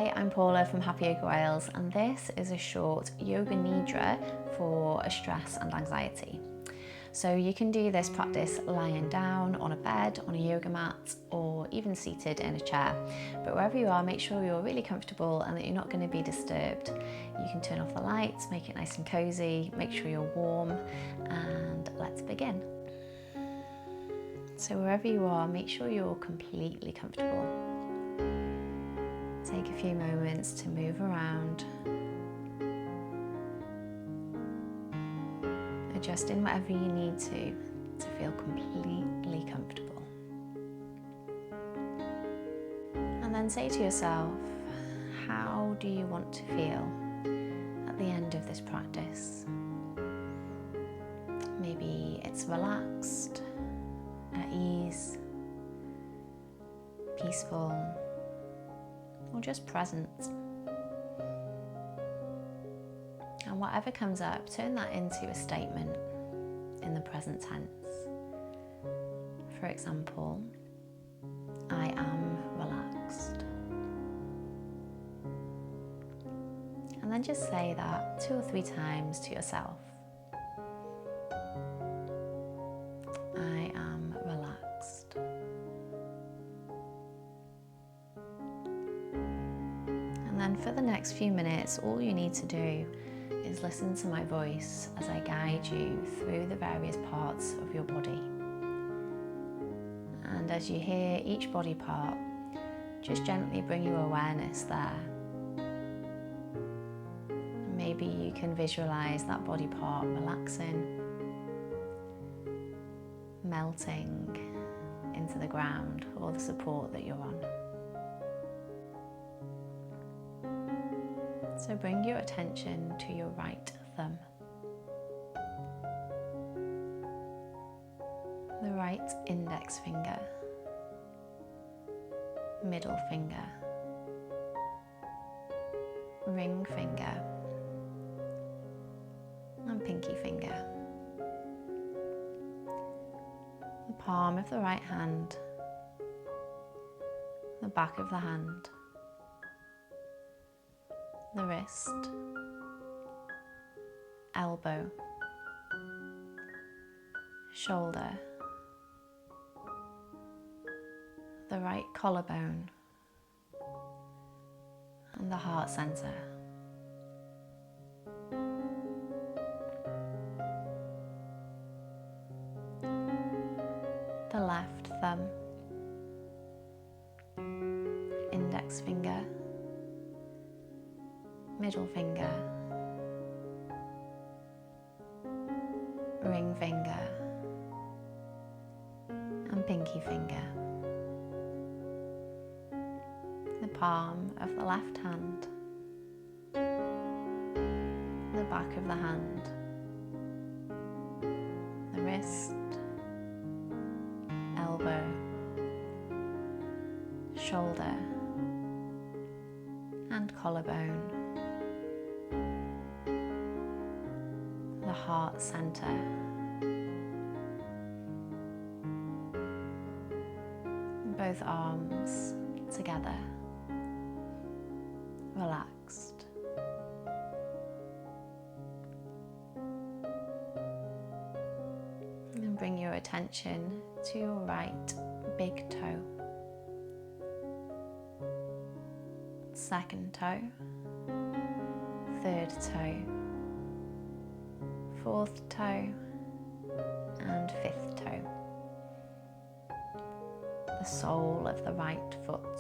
Hi, I'm Paula from Happy Yoga Wales, and this is a short Yoga Nidra for stress and anxiety. So you can do this practice lying down on a bed, on a yoga mat, or even seated in a chair. But wherever you are, make sure you're really comfortable and that you're not going to be disturbed. You can turn off the lights, make it nice and cozy, make sure you're warm, and let's begin. So wherever you are, make sure you're completely comfortable. Take a few moments to move around, adjusting whatever you need to feel completely comfortable. And then say to yourself, how do you want to feel at the end of this practice? Maybe it's relaxed, at ease, peaceful, or just present. And whatever comes up, turn that into a statement in the present tense. For example, I am relaxed. And then just say that 2 or 3 times to yourself. I am relaxed. And then for the next few minutes, all you need to do is listen to my voice as I guide you through the various parts of your body. And as you hear each body part, just gently bring your awareness there. Maybe you can visualize that body part relaxing, melting into the ground or the support that you're on. So bring your attention to your right thumb, the right index finger, middle finger, ring finger, and pinky finger. The palm of the right hand, the back of the hand, the wrist, elbow, shoulder, the right collarbone, and the heart center. The left thumb, index finger, middle finger, ring finger, and pinky finger. The palm of the left hand, the back of the hand, the wrist, elbow, shoulder, and collarbone. The heart center. Both arms together, relaxed. And bring your attention to your right big toe, second toe, third toe, fourth toe, and fifth toe. The sole of the right foot,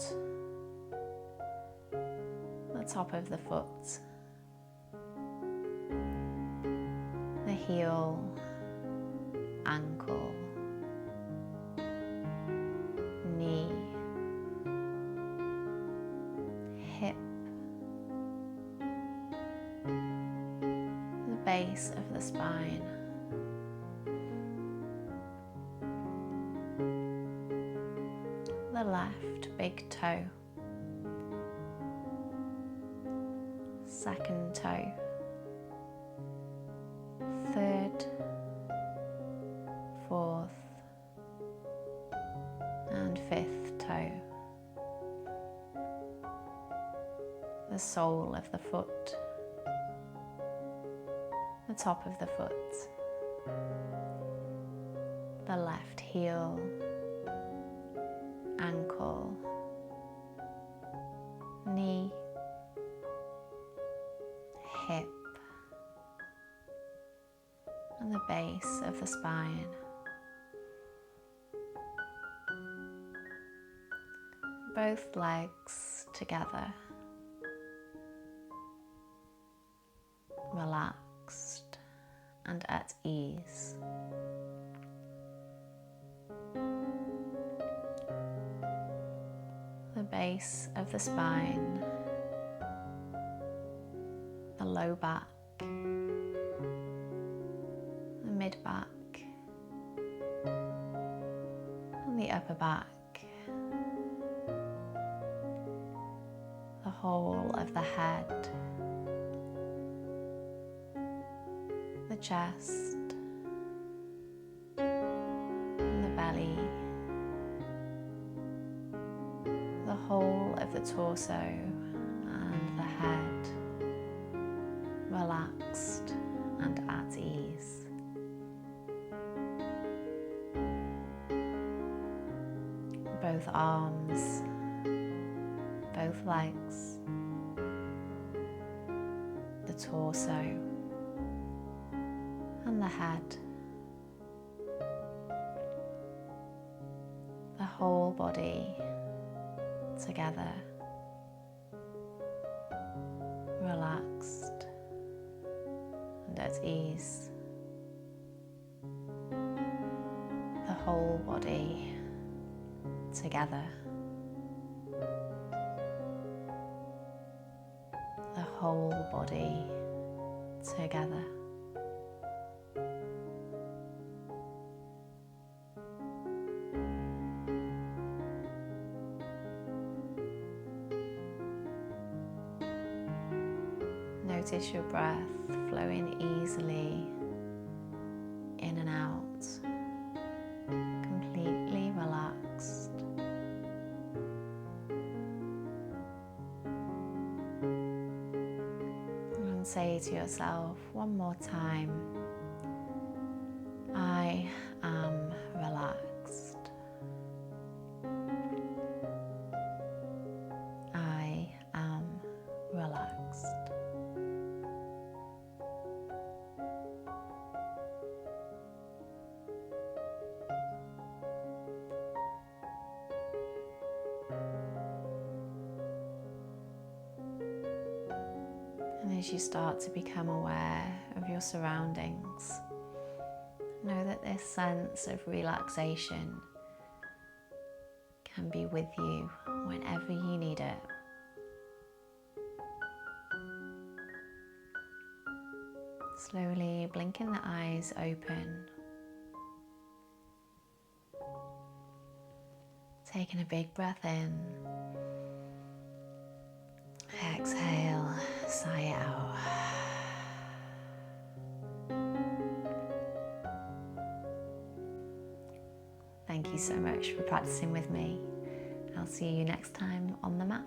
the top of the foot, the heel, ankle, knee, hip, the base of the spine, the left big toe, second toe, third, fourth, and fifth toe. the sole of the foot, the top of the foot, the left heel, ankle, knee, hip, and the base of the spine. Both legs together, relaxed and at ease. The base of the spine, the low back, the mid back, and the upper back. The whole of the head, the chest, and the belly, the whole of the torso and the head, relaxed and at ease. Both arms, both legs, the torso and the head, the whole body together, relaxed and at ease. The whole body together. The whole body together. Notice your breath flowing easily in and out, completely relaxed. And say to yourself one more time, I am relaxed. I am relaxed. And as you start to become aware of your surroundings, know that this sense of relaxation can be with you whenever you need it. Slowly blinking the eyes open. Taking a big breath in. Exhale, sigh it out. Thank you so much for practicing with me. I'll see you next time on the mat.